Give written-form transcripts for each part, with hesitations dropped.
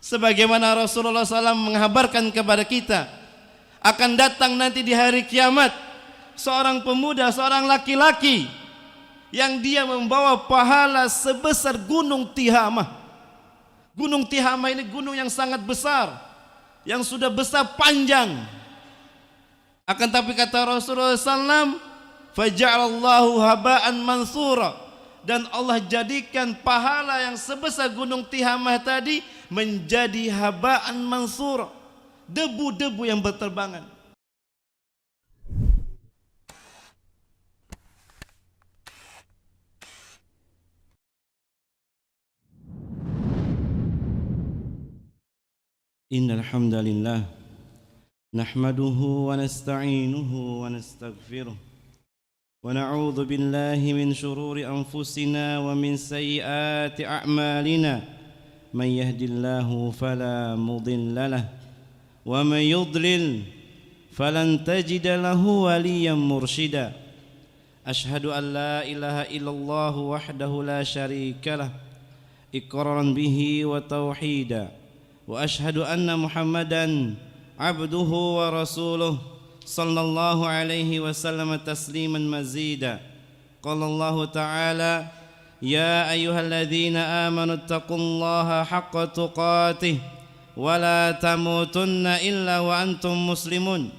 Sebagaimana Rasulullah SAW menghabarkan kepada kita, akan datang nanti di hari kiamat seorang pemuda, seorang laki-laki yang dia membawa pahala sebesar gunung Tihamah. Gunung Tihamah ini gunung yang sangat besar, yang sudah besar panjang. Akan tapi kata Rasulullah SAW, faja'alallahu haba'an mansura, dan Allah jadikan pahala yang sebesar gunung Tihamah tadi menjadi haba'an mansura, debu-debu yang berterbangan. Innal hamdalillah nahmaduhu wa nasta'inuhu wa nastaghfiruh wa na'udzu billahi min shururi anfusina wa min sayyiati a'malina man yahdihillahu fala mudilla lahu wa man yudlil falan tajida lahu waliyan mursyida. Ashhadu an la ilaha illallah wahdahu la syarika lah iqraran bihi wa tauhida, wa ashhadu anna Muhammadan abduhu wa rasuluh sallallahu alaihi wasallam tasliman mazida. Qala Allah ta'ala, ya ayyuhalladzina amanu taqullaha haqqa tuqatih wa la tamutunna illa wa antum muslimun.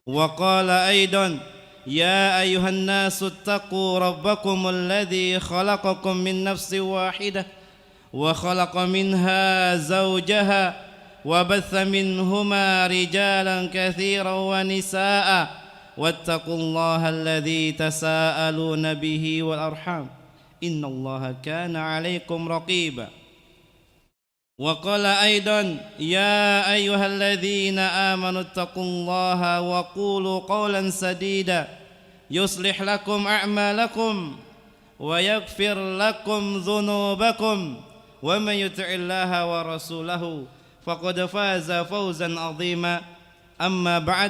Wa qala aidan, ya ayyuhan nasu taqu rabbakum alladzi khalaqakum min nafsin wahidah wa khalaqa minha zawjaha wa batha minhuma rijalan katsiran wa nisaa'a wattaqullaha alladzi tasaaluna bihi wal arham innallaha kana 'alaikum raqiba. Wa qala aidan, ya ayyuhalladzina amanu taqullaha wa qulu qawlan sadida yuslih lakum a'malakum wa yaghfir lakum dhunubakum wa man yuti'illaha wa rasulahu faqad faza fawzan 'azima. Amma ba'd,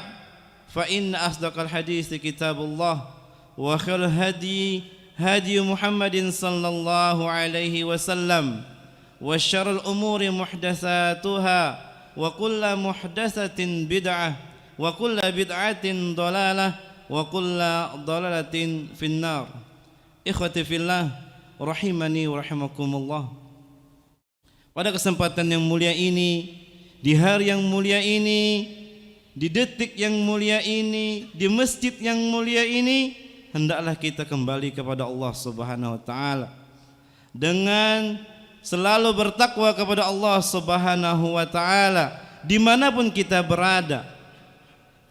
fa inna asdaqal hadits kitabullah wa khairul hadi hadi Muhammadin sallallahu alaihi wasallam wa syarrul umuri muhdatsatuha wa kullu muhdatsatin bid'ah wa kullu bid'atin dhalalah wa kullu dhalalatin finnar. Ikhwati fillah rahimani wa rahimakumullah. Pada kesempatan yang mulia ini, di hari yang mulia ini, di detik yang mulia ini, di masjid yang mulia ini, hendaklah kita kembali kepada Allah Subhanahu wa taala dengan selalu bertakwa kepada Allah Subhanahu wa taala dimanapun kita berada.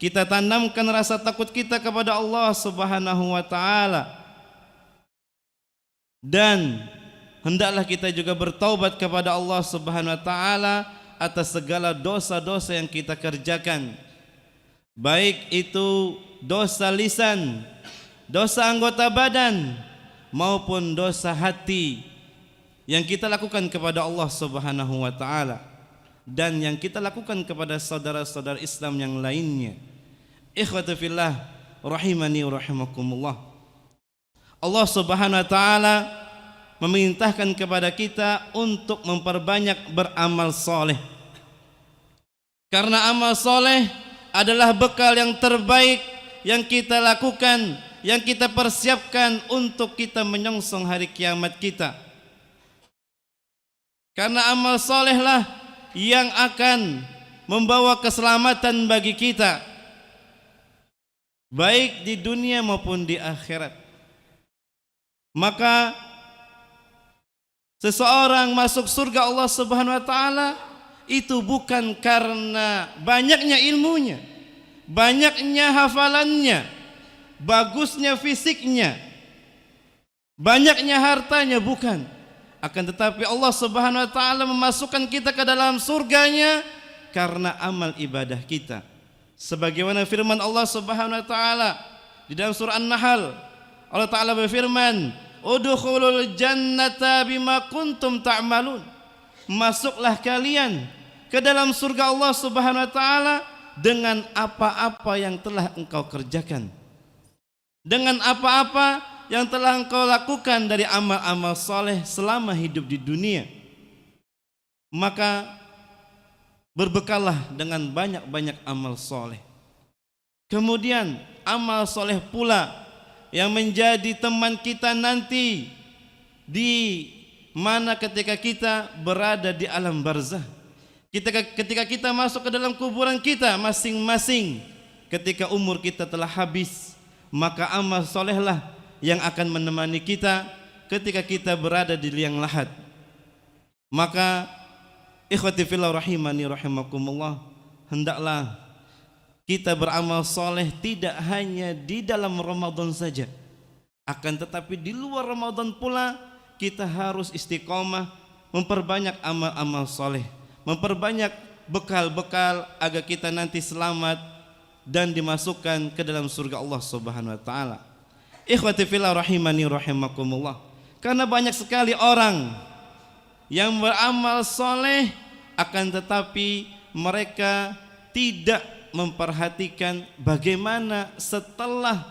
Kita tanamkan rasa takut kita kepada Allah Subhanahu wa taala, dan hendaklah kita juga bertaubat kepada Allah Subhanahu wa taala atas segala dosa-dosa yang kita kerjakan, baik itu dosa lisan, dosa anggota badan, maupun dosa hati yang kita lakukan kepada Allah Subhanahu wa taala dan yang kita lakukan kepada saudara-saudara Islam yang lainnya. Ikhwati fillah rahimani wa rahimakumullah. Allah Subhanahu wa taala memerintahkan kepada kita untuk memperbanyak beramal soleh, karena amal soleh adalah bekal yang terbaik yang kita lakukan, yang kita persiapkan untuk kita menyongsong hari kiamat kita. Karena amal solehlah yang akan membawa keselamatan bagi kita, baik di dunia maupun di akhirat. Maka seseorang masuk surga Allah Subhanahu wa taala itu bukan karena banyaknya ilmunya, banyaknya hafalannya, bagusnya fisiknya, banyaknya hartanya, bukan. Akan tetapi Allah Subhanahu wa taala memasukkan kita ke dalam surganya karena amal ibadah kita. Sebagaimana firman Allah Subhanahu wa taala di dalam surah An-Nahl, Allah taala berfirman, udkhulul jannata bima kuntum ta'malun. Masuklah kalian ke dalam surga Allah Subhanahu wa taala dengan apa-apa yang telah engkau kerjakan, dengan apa-apa yang telah engkau lakukan dari amal-amal soleh selama hidup di dunia. Maka Berbekallah dengan banyak-banyak amal soleh. Kemudian amal soleh pula yang menjadi teman kita nanti di mana ketika kita berada di alam barzah. Ketika kita masuk ke dalam kuburan kita masing-masing, ketika umur kita telah habis, maka amal solehlah yang akan menemani kita ketika kita berada di liang lahat. Maka ikhwati fillah rahimani rahimakumullah, hendaklah kita beramal soleh tidak hanya di dalam Ramadan saja, akan tetapi di luar Ramadan pula kita harus istiqomah memperbanyak amal-amal soleh, memperbanyak bekal-bekal agar kita nanti selamat dan dimasukkan ke dalam surga Allah Subhanahu wa taala. Ikhwati fillah rahimani rahimakumullah, karena banyak sekali orang yang beramal soleh akan tetapi mereka tidak memperhatikan bagaimana setelah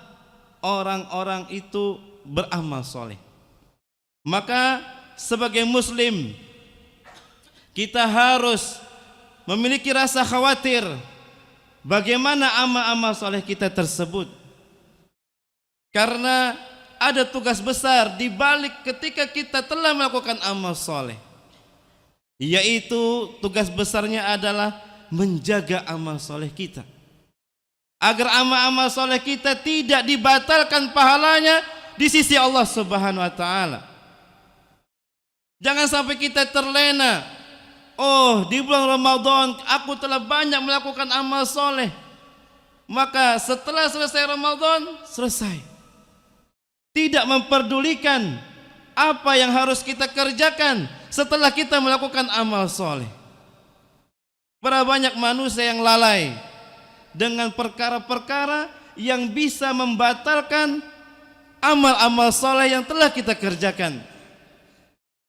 orang-orang itu beramal soleh. Maka sebagai muslim kita harus memiliki rasa khawatir bagaimana amal-amal soleh kita tersebut, karena ada tugas besar di balik ketika kita telah melakukan amal soleh, yaitu tugas besarnya adalah menjaga amal soleh kita agar amal-amal soleh kita tidak dibatalkan pahalanya di sisi Allah Subhanahu wa taala. Jangan sampai kita terlena, oh di bulan Ramadan aku telah banyak melakukan amal soleh, maka setelah selesai Ramadan selesai, tidak memperdulikan apa yang harus kita kerjakan setelah kita melakukan amal soleh. Berapa banyak manusia yang lalai dengan perkara-perkara yang bisa membatalkan amal-amal soleh yang telah kita kerjakan.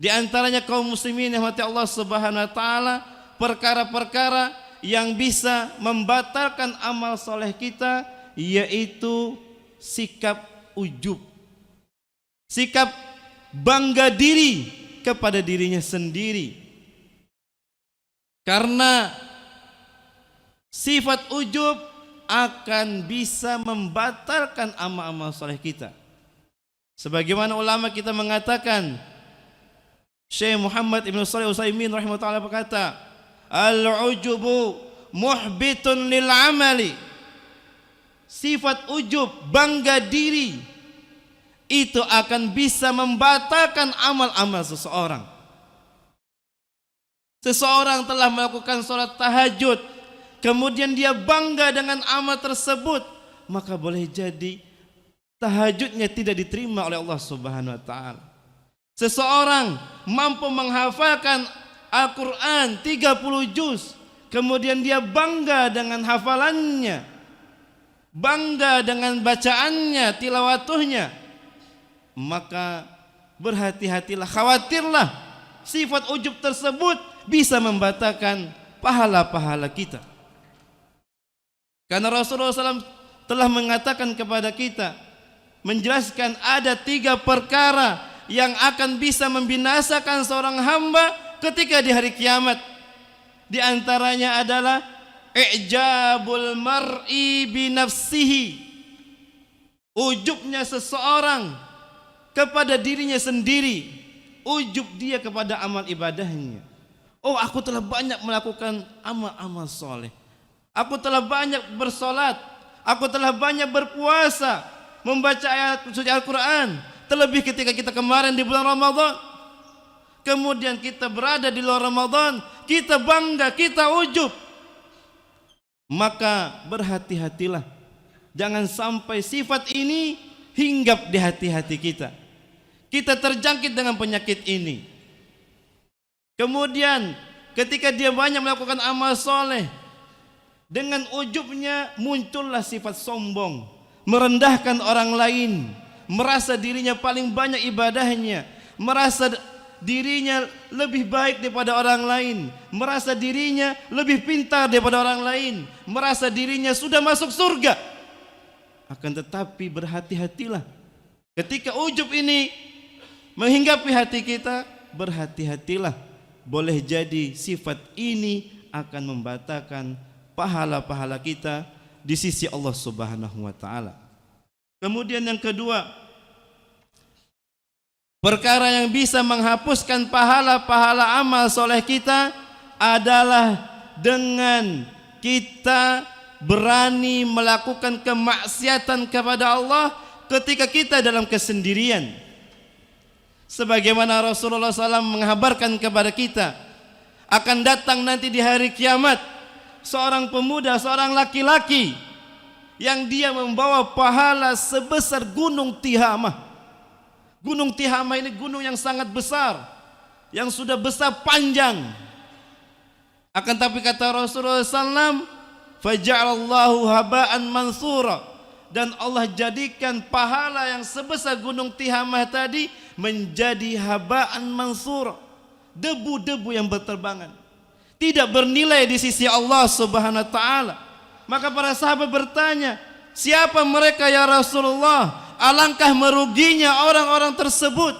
Di antaranya kaum muslimin yang dirahmati Allah Subhanahu wa taala, perkara-perkara yang bisa membatalkan amal soleh kita, yaitu sikap ujub, sikap bangga diri kepada dirinya sendiri. Karena sifat ujub akan bisa membatalkan amal-amal soleh kita. Sebagaimana ulama kita mengatakan, Syekh Muhammad Ibn Shalih Al-Utsaimin rahimahullah berkata, al-ujubu muhbitun lil amali. Sifat ujub, bangga diri, itu akan bisa membatalkan amal-amal seseorang. Seseorang telah melakukan sholat tahajud, kemudian dia bangga dengan amal tersebut, maka boleh jadi tahajudnya tidak diterima oleh Allah Subhanahu wa taala. Seseorang mampu menghafalkan Al-Quran 30 juz, kemudian dia bangga dengan hafalannya, bangga dengan bacaannya, tilawatuhnya, maka berhati-hatilah, khawatirlah sifat ujub tersebut bisa membatalkan pahala-pahala kita. Karena Rasulullah SAW telah mengatakan kepada kita, menjelaskan ada 3 perkara yang akan bisa membinasakan seorang hamba ketika di hari kiamat. Di antaranya adalah i'jabul mar'i binafsihi, ujubnya seseorang kepada dirinya sendiri, ujub dia kepada amal ibadahnya. Oh, aku telah banyak melakukan amal-amal soleh, aku telah banyak bersolat, aku telah banyak berpuasa, membaca ayat suci Al-Quran. Terlebih ketika kita kemarin di bulan Ramadan, kemudian kita berada di luar Ramadan, kita bangga, kita ujub. Maka berhati-hatilah, jangan sampai sifat ini hinggap di hati-hati kita, kita terjangkit dengan penyakit ini. Kemudian ketika dia banyak melakukan amal soleh, dengan ujubnya muncullah sifat sombong, merendahkan orang lain, merasa dirinya paling banyak ibadahnya, merasa dirinya lebih baik daripada orang lain, merasa dirinya lebih pintar daripada orang lain, merasa dirinya sudah masuk surga. Akan tetapi berhati-hatilah ketika ujub ini menghinggapi hati kita, berhati-hatilah, boleh jadi sifat ini akan membatalkan pahala-pahala kita di sisi Allah Subhanahu wa taala. Kemudian yang kedua, perkara yang bisa menghapuskan pahala-pahala amal soleh kita adalah dengan kita berani melakukan kemaksiatan kepada Allah ketika kita dalam kesendirian. Sebagaimana Rasulullah SAW menghabarkan kepada kita, akan datang nanti di hari kiamat seorang pemuda, seorang laki-laki yang dia membawa pahala sebesar gunung Tihamah. Gunung Tihamah ini gunung yang sangat besar, yang sudah besar panjang. Akan tapi kata Rasulullah SAW, faja'alallahu haba'an mansura, dan Allah jadikan pahala yang sebesar gunung Tihamah tadi menjadi haba'an mansura, debu-debu yang berterbangan, tidak bernilai di sisi Allah Subhanahu wa taala. Maka para sahabat bertanya, siapa mereka ya Rasulullah? Alangkah meruginya orang-orang tersebut.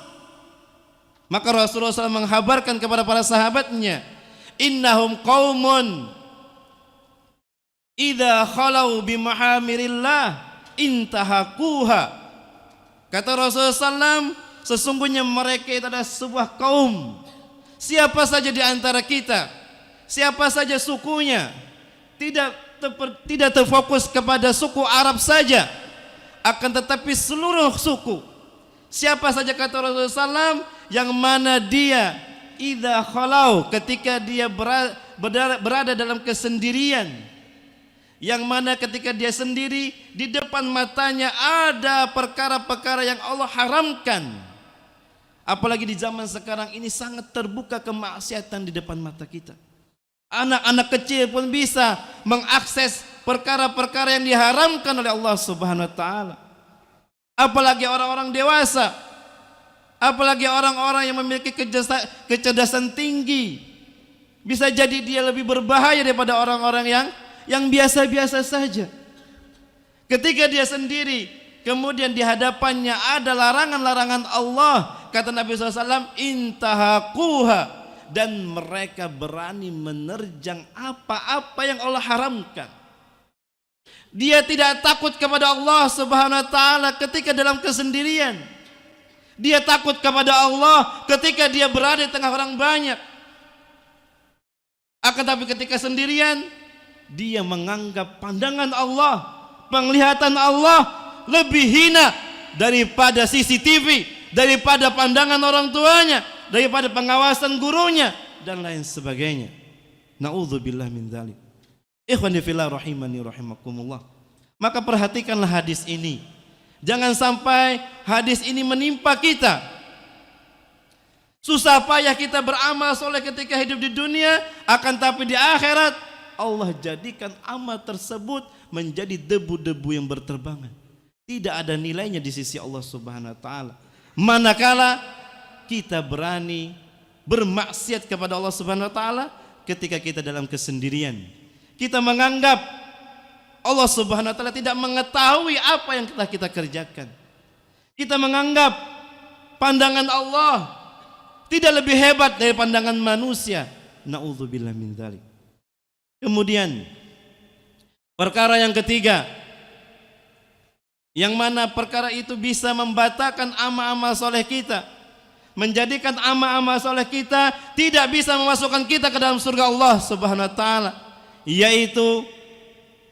Maka Rasulullah SAW menghabarkan kepada para sahabatnya, innahum qaumun idza khalau bimahamirillah intahakuha. Kata Rasulullah SAW, sesungguhnya mereka itu adalah sebuah kaum. Siapa saja di antara kita, siapa saja sukunya, tidak terfokus kepada suku Arab saja, akan tetapi seluruh suku. Siapa saja kata Rasulullah SAW, yang mana dia idza khalau, ketika dia berada dalam kesendirian, yang mana ketika dia sendiri di depan matanya ada perkara-perkara yang Allah haramkan. Apalagi di zaman sekarang ini sangat terbuka kemaksiatan di depan mata kita. Anak-anak kecil pun bisa mengakses perkara-perkara yang diharamkan oleh Allah Subhanahu wa taala. Apalagi orang-orang dewasa, apalagi orang-orang yang memiliki kecerdasan tinggi, bisa jadi dia lebih berbahaya daripada orang-orang yang biasa-biasa saja. Ketika dia sendiri, kemudian di hadapannya ada larangan-larangan Allah, kata Nabi SAW, intahakuha, dan mereka berani menerjang apa-apa yang Allah haramkan. Dia tidak takut kepada Allah Subhanahu wa taala ketika dalam kesendirian. Dia takut kepada Allah ketika dia berada di tengah orang banyak. Akan tapi ketika sendirian, dia menganggap pandangan Allah, penglihatan Allah lebih hina daripada CCTV, daripada pandangan orang tuanya, daripada pengawasan gurunya, dan lain sebagainya. Na'udzubillah min dzalik. Ikhwani fillah rahimani rahimakumullah. Maka perhatikanlah hadis ini. Jangan sampai hadis ini menimpa kita. Susah payah kita beramal soleh ketika hidup di dunia, akan tapi di akhirat Allah jadikan amal tersebut menjadi debu-debu yang berterbangan. Tidak ada nilainya di sisi Allah Subhanahu wa taala. Manakala kita berani bermaksiat kepada Allah Subhanahu wa taala ketika kita dalam kesendirian. Kita menganggap Allah Subhanahu wa taala tidak mengetahui apa yang telah kita kerjakan. Kita menganggap pandangan Allah tidak lebih hebat dari pandangan manusia. Na'udzubillah min dzalik. Kemudian perkara yang ketiga, yang mana perkara itu bisa membatalkan amal-amal soleh kita, menjadikan amal-amal soleh kita tidak bisa memasukkan kita ke dalam surga Allah Subhanahu wa taala, yaitu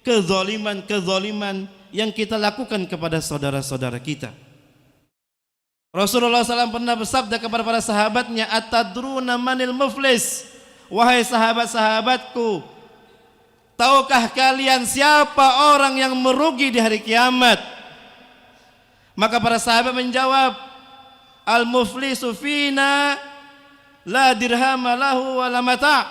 kezaliman yang kita lakukan kepada saudara-saudara kita. Rasulullah SAW pernah bersabda kepada para sahabatnya, atadruna manil muflis, wahai sahabat-sahabatku, tahukah kalian siapa orang yang merugi di hari kiamat? Maka para sahabat menjawab, al-muflisu fina la dirhama lahu wa la mata'.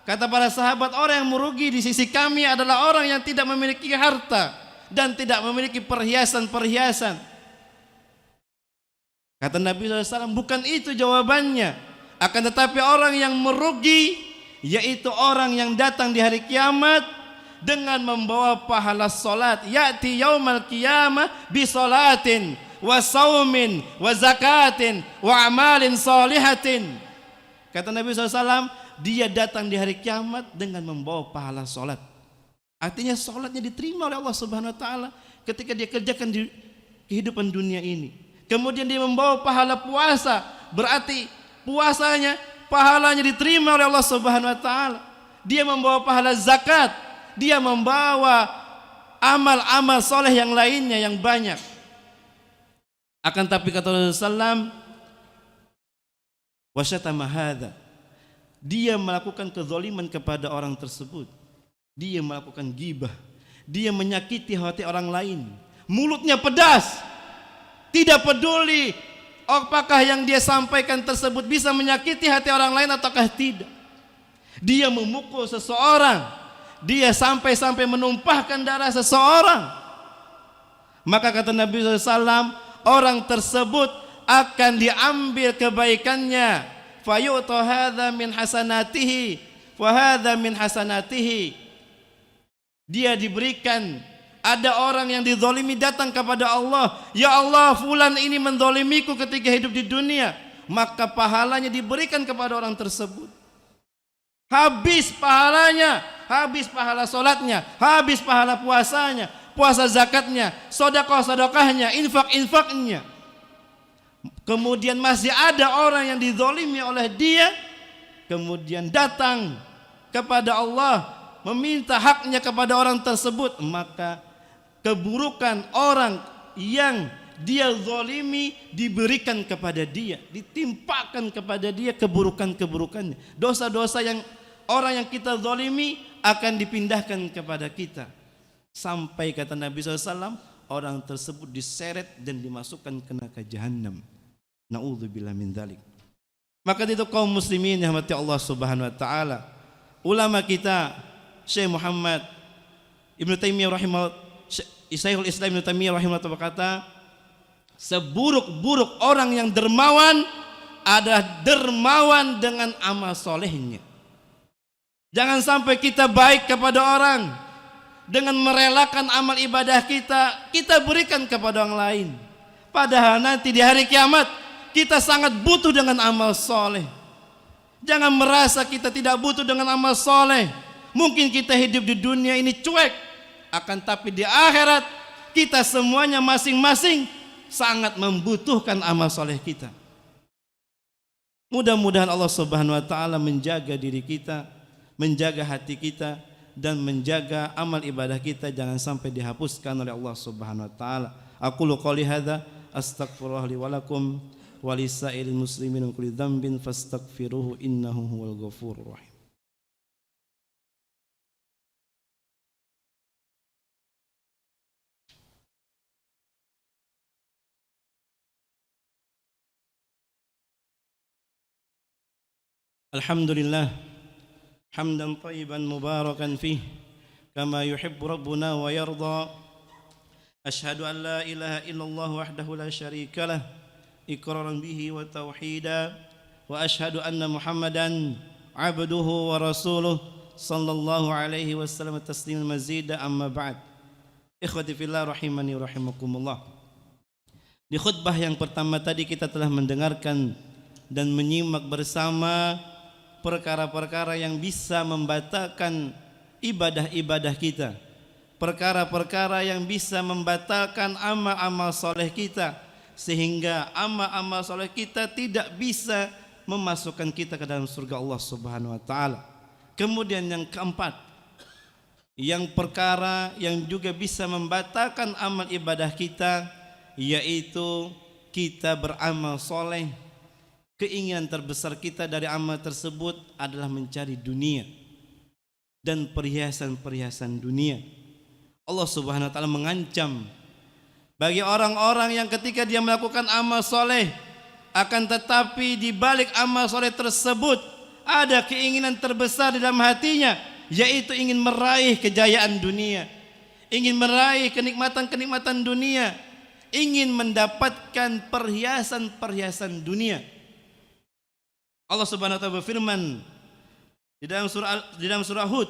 Kata para sahabat, orang yang merugi di sisi kami adalah orang yang tidak memiliki harta dan tidak memiliki perhiasan-perhiasan. Kata Nabi SAW, bukan itu jawabannya. Akan tetapi orang yang merugi yaitu orang yang datang di hari kiamat dengan membawa pahala salat. Ya'ti yaumal qiyamah bi salatin wa saumin wa zakatin wa amalin salihatin. Kata Nabi SAW, dia datang di hari kiamat dengan membawa pahala sholat. Artinya sholatnya diterima oleh Allah Subhanahu wa taala ketika dia kerjakan di kehidupan dunia ini. Kemudian dia membawa pahala puasa, berarti puasanya, pahalanya diterima oleh Allah Subhanahu wa taala. Dia membawa pahala zakat, dia membawa amal-amal soleh yang lainnya yang banyak. Akan tapi kata Rasulullah SAW, wasyatama hadza, dia melakukan kezaliman kepada orang tersebut, dia melakukan ghibah, dia menyakiti hati orang lain, mulutnya pedas, tidak peduli apakah yang dia sampaikan tersebut bisa menyakiti hati orang lain ataukah tidak. Dia memukul seseorang, dia sampai-sampai menumpahkan darah seseorang. Maka kata Nabi SAW, orang tersebut akan diambil kebaikannya, fayu'ta hadza min hasanatihi wa hadza min hasanatihi. Dia diberikan, ada orang yang dizalimi datang kepada Allah, ya Allah, fulan ini menzalimiku ketika hidup di dunia, maka pahalanya diberikan kepada orang tersebut. Habis pahalanya, habis pahala solatnya, habis pahala puasanya, puasa zakatnya, sedekah-sedekahnya, infak-infaknya. Kemudian masih ada orang yang dizalimi oleh dia, kemudian datang kepada Allah meminta haknya kepada orang tersebut, maka keburukan orang yang dia zalimi diberikan kepada dia, ditimpakan kepada dia keburukan-keburukannya. Dosa-dosa yang orang yang kita zalimi akan dipindahkan kepada kita, sampai kata Nabi SAW, orang tersebut diseret dan dimasukkan ke neraka jahanam. Na'udzubillah min dzalik. Maka itu kaum muslimin yang dirahmati Allah Subhanahu wa taala, ulama kita Syekh Muhammad Ibnu Taimiyah rahimahullah, Syekhul Islam Ibnu Taimiyah rahimahullah berkata, seburuk-buruk orang yang dermawan adalah dermawan dengan amal solehnya. Jangan sampai kita baik kepada orang dengan merelakan amal ibadah kita, kita berikan kepada orang lain. Padahal nanti di hari kiamat kita sangat butuh dengan amal soleh. Jangan merasa kita tidak butuh dengan amal soleh. Mungkin kita hidup di dunia ini cuek, akan tapi di akhirat kita semuanya masing-masing sangat membutuhkan amal soleh kita. Mudah-mudahan Allah Subhanahu wa taala menjaga diri kita, menjaga hati kita, dan menjaga amal ibadah kita jangan sampai dihapuskan oleh Allah Subhanahu wa taala. Aqulu qouli hadza astaghfirullah li wa lakum wa lisairil muslimin min kulli dzambin fastaghfiruhu innahu huwal ghafurur rahim. Alhamdulillah hamdan thayyiban mubarakan fih kama yuhibbu rabbuna wa yarda. Ashhadu an la ilaha illallah wahdahu la syarika lah iqraran bihi wa tauhida, wa ashhadu anna Muhammadan abduhu wa rasuluh sallallahu alaihi wasallam tasliman mazida, amma ba'd. Ikhwati fillah rahimani wa rahimakumullah. Di khutbah yang pertama tadi kita telah mendengarkan dan menyimak bersama perkara-perkara yang bisa membatalkan ibadah-ibadah kita, perkara-perkara yang bisa membatalkan amal-amal soleh kita, sehingga amal-amal soleh kita tidak bisa memasukkan kita ke dalam surga Allah Subhanahu wa taala. Kemudian yang keempat, yang perkara yang juga bisa membatalkan amal ibadah kita, yaitu kita beramal soleh. Keinginan terbesar kita dari amal tersebut adalah mencari dunia dan perhiasan-perhiasan dunia. Allah Subhanahu wa taala mengancam bagi orang-orang yang ketika dia melakukan amal soleh, akan tetapi di balik amal soleh tersebut ada keinginan terbesar di dalam hatinya, yaitu ingin meraih kejayaan dunia, ingin meraih kenikmatan-kenikmatan dunia, ingin mendapatkan perhiasan-perhiasan dunia. Allah Subhanahu wa taala berfirman di dalam surah Hud,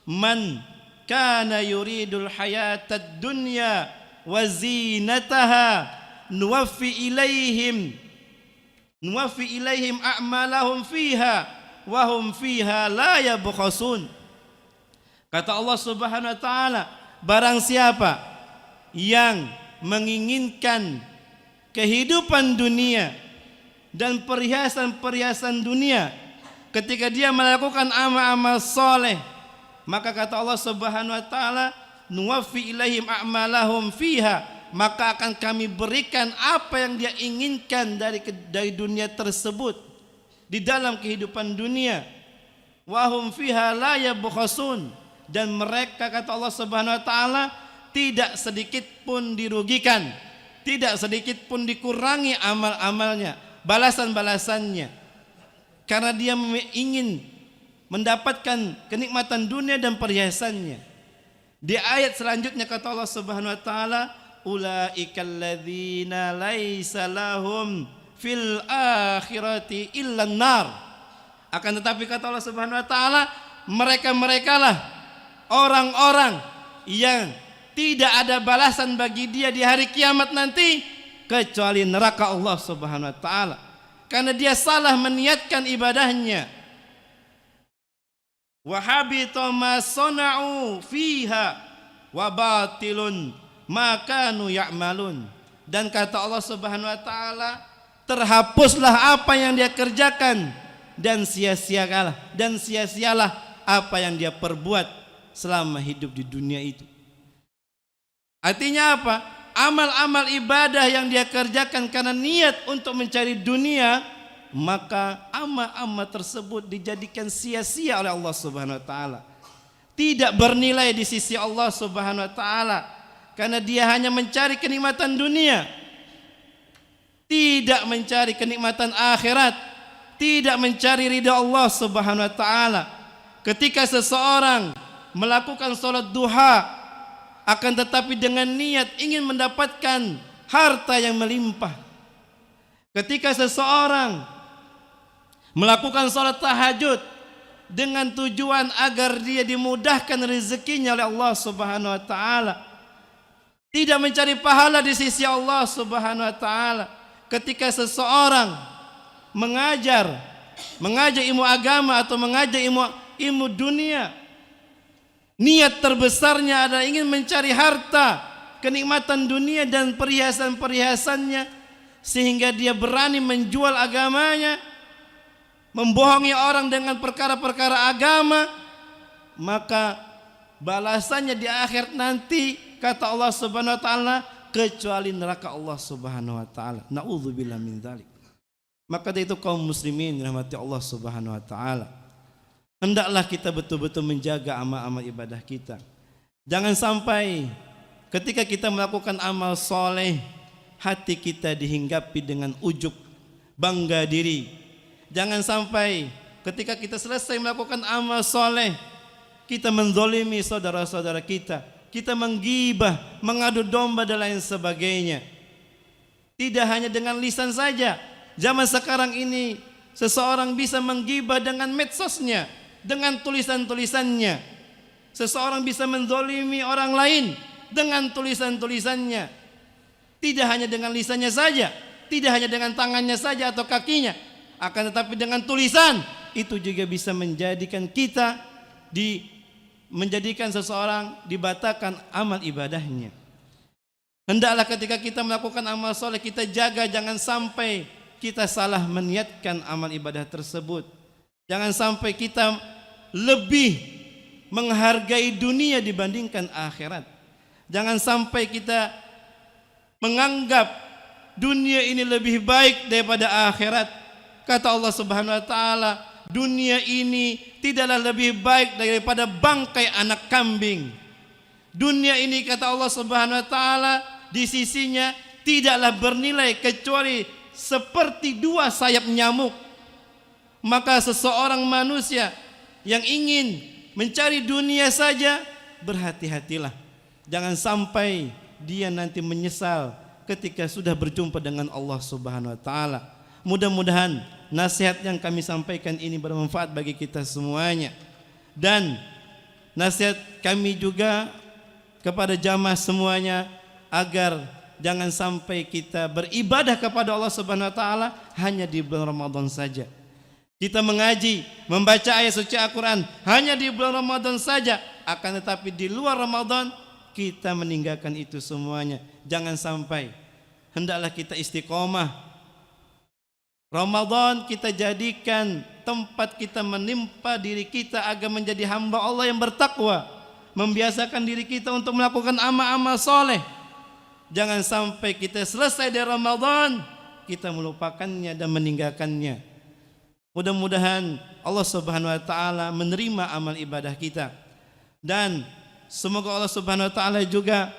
"Man kana yuridul hayatad dunya wa zinataha nuwaffi ilaihim a'malahum fiha wa hum fiha la yabkhasun. Kata Allah Subhanahu wa taala, barang siapa yang menginginkan kehidupan dunia dan perhiasan-perhiasan dunia, ketika dia melakukan amal-amal soleh, maka kata Allah Subhanahu wa taala, nuwaffi ilaihim a'malahum fiha, maka akan kami berikan apa yang dia inginkan dari dunia tersebut di dalam kehidupan dunia. Wa hum fiha la yabkhasun, dan mereka kata Allah Subhanahu wa taala tidak sedikit pun dirugikan, tidak sedikit pun dikurangi amal-amalnya, balasan-balasannya, karena dia ingin mendapatkan kenikmatan dunia dan perhiasannya. Di ayat selanjutnya kata Allah Subhanahu wa taala, ulaikal ladzina laisa lahum fil akhirati illan nar. Akan tetapi kata Allah Subhanahu wa taala, mereka-merekalah orang-orang yang tidak ada balasan bagi dia di hari kiamat nanti kecuali neraka Allah Subhanahu wa taala, karena dia salah meniatkan ibadahnya. Wa habita ma sana'u fiha wa batilun ma kanu ya'malun. Dan kata Allah Subhanahu wa taala, terhapuslah apa yang dia kerjakan dan sia-sialah apa yang dia perbuat selama hidup di dunia itu. Artinya apa? Amal-amal ibadah yang dia kerjakan karena niat untuk mencari dunia, maka amal-amal tersebut dijadikan sia-sia oleh Allah Subhanahu wa taala. Tidak bernilai di sisi Allah Subhanahu wa taala, karena dia hanya mencari kenikmatan dunia, tidak mencari kenikmatan akhirat, tidak mencari ridha Allah Subhanahu wa taala. Ketika seseorang melakukan salat duha, akan tetapi dengan niat ingin mendapatkan harta yang melimpah. Ketika seseorang melakukan salat tahajud dengan tujuan agar dia dimudahkan rezekinya oleh Allah Subhanahu wa taala, tidak mencari pahala di sisi Allah Subhanahu wa taala. Ketika seseorang mengajar ilmu agama atau mengajar ilmu dunia, niat terbesarnya adalah ingin mencari harta, kenikmatan dunia dan perhiasan-perhiasannya, sehingga dia berani menjual agamanya, membohongi orang dengan perkara-perkara agama, maka balasannya di akhir nanti kata Allah Subhanahu wa taala kecuali neraka Allah Subhanahu wa taala. Nauzubillah min dzalik. Maka dari itu kaum muslimin rahmati Allah Subhanahu wa taala, hendaklah kita betul-betul menjaga amal-amal ibadah kita. Jangan sampai ketika kita melakukan amal soleh, hati kita dihinggapi dengan ujub, bangga diri. Jangan sampai ketika kita selesai melakukan amal soleh, kita menzolimi saudara-saudara kita, kita menggibah, mengadu domba dan lain sebagainya. Tidak hanya dengan lisan saja. Zaman sekarang ini seseorang bisa menggibah dengan medsosnya, dengan tulisan-tulisannya. Seseorang bisa menzolimi orang lain dengan tulisan-tulisannya. Tidak hanya dengan lisannya saja, tidak hanya dengan tangannya saja atau kakinya, akan tetapi dengan tulisan itu juga bisa menjadikan kita menjadikan seseorang dibatalkan amal ibadahnya. Hendaklah ketika kita melakukan amal soleh kita jaga jangan sampai kita salah meniatkan amal ibadah tersebut. Jangan sampai kita lebih menghargai dunia dibandingkan akhirat. Jangan sampai kita menganggap dunia ini lebih baik daripada akhirat. Kata Allah Subhanahu wa taala, dunia ini tidaklah lebih baik daripada bangkai anak kambing. Dunia ini kata Allah Subhanahu wa taala di sisinya tidaklah bernilai kecuali seperti dua sayap nyamuk. Maka seseorang manusia yang ingin mencari dunia saja, berhati-hatilah. Jangan sampai dia nanti menyesal ketika sudah berjumpa dengan Allah Subhanahu wa taala. Mudah-mudahan nasihat yang kami sampaikan ini bermanfaat bagi kita semuanya. Dan nasihat kami juga kepada jamaah semuanya agar jangan sampai kita beribadah kepada Allah Subhanahu wa taala hanya di bulan Ramadan saja. Kita mengaji, membaca ayat suci Al-Quran hanya di bulan Ramadan saja. Akan tetapi di luar Ramadan kita meninggalkan itu semuanya. Jangan sampai. Hendaklah kita istiqomah. Ramadan kita jadikan tempat kita menimpa diri kita agar menjadi hamba Allah yang bertakwa. Membiasakan diri kita untuk melakukan amal-amal soleh. Jangan sampai kita selesai dari Ramadan kita melupakannya dan meninggalkannya. Mudah-mudahan Allah Subhanahu wa taala menerima amal ibadah kita, dan semoga Allah Subhanahu wa taala juga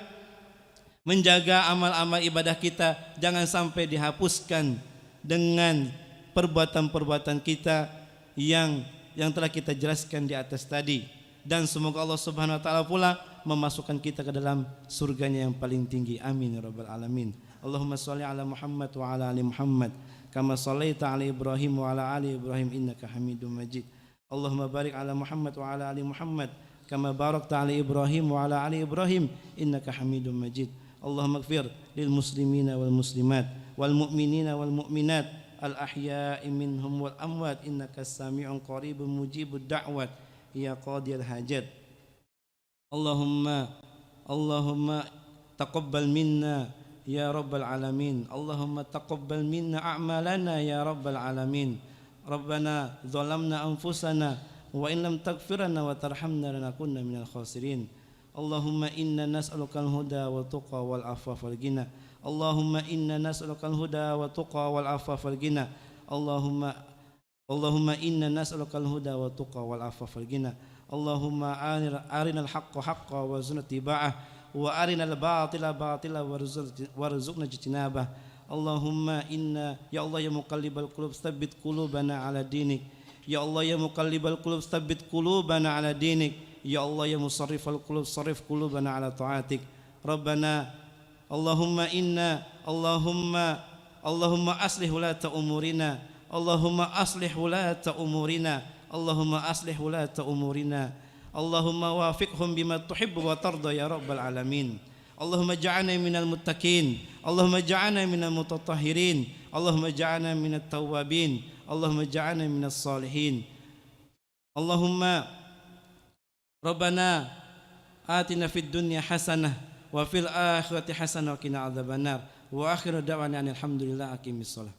menjaga amal-amal ibadah kita jangan sampai dihapuskan dengan perbuatan-perbuatan kita yang telah kita jelaskan di atas tadi, dan semoga Allah Subhanahu wa taala pula memasukkan kita ke dalam surganya yang paling tinggi. Amin ya rabbal alamin. Allahumma shalli ala Muhammad wa ala ali Muhammad kama shallaita ala Ibrahim wa ala ali Ibrahim innaka Hamidum Majid. Allahumma barik ala Muhammad wa ala ali Muhammad kama barakta ala Ibrahim wa ala ali Ibrahim innaka Hamidum Majid. Allahumma ighfir lil muslimina wal muslimat wal mu'minina wal mu'minat al ahya'i minhum wal amwat innaka sami'un qaribun mujibud da'wat ya qadiyal hajat. Allahumma taqabbal minna ya rabbal alamin. Allahumma taqabbal minna a'malana ya rabbal alamin. Rabbana zalamna anfusana wa in lam taghfir lana wa tarhamna lanakunanna minal khasirin. Allahumma inna nas'alukal huda wa tuqa wal afafa wal ghina. Allahumma inna nas'alukal huda wa tuqa wal afafa wal ghina. Allahumma inna nas'alukal huda wa tuqa wal afafa wal ghina. Allahumma arinal haqqa haqqan warzuqna ittiba'ah wa arinal batila batila warzuqna ijtinabah. Allahumma inna ya Allah ya muqallibal qulub tsabbit qulubana ala dinik. Ya Allah ya muqallibal qulub tsabbit qulubana ala dinik. Ya Allah ya musarrifal qulub sarrif qulubana ala ta'atik. Rabbana Allahumma aslih wulata umurina. Allahumma aslih wulata umurina. Allahumma aslih wulata umurina. Allahumma wafiqhum bima tuhibbu wa tarda ya rabbal alamin. Allahumma ja'alna minal muttaqin. Allahumma ja'alna minal mutatahhirin. Allahumma ja'alna minat tawwabin. Allahumma ja'alna minas salihin. Allahumma Rabbana atina fid dunya hasanah wa fil akhirati hasanah wa qina adzabannar. Wa akhiru da'wana alhamdulillah aqimis shalah.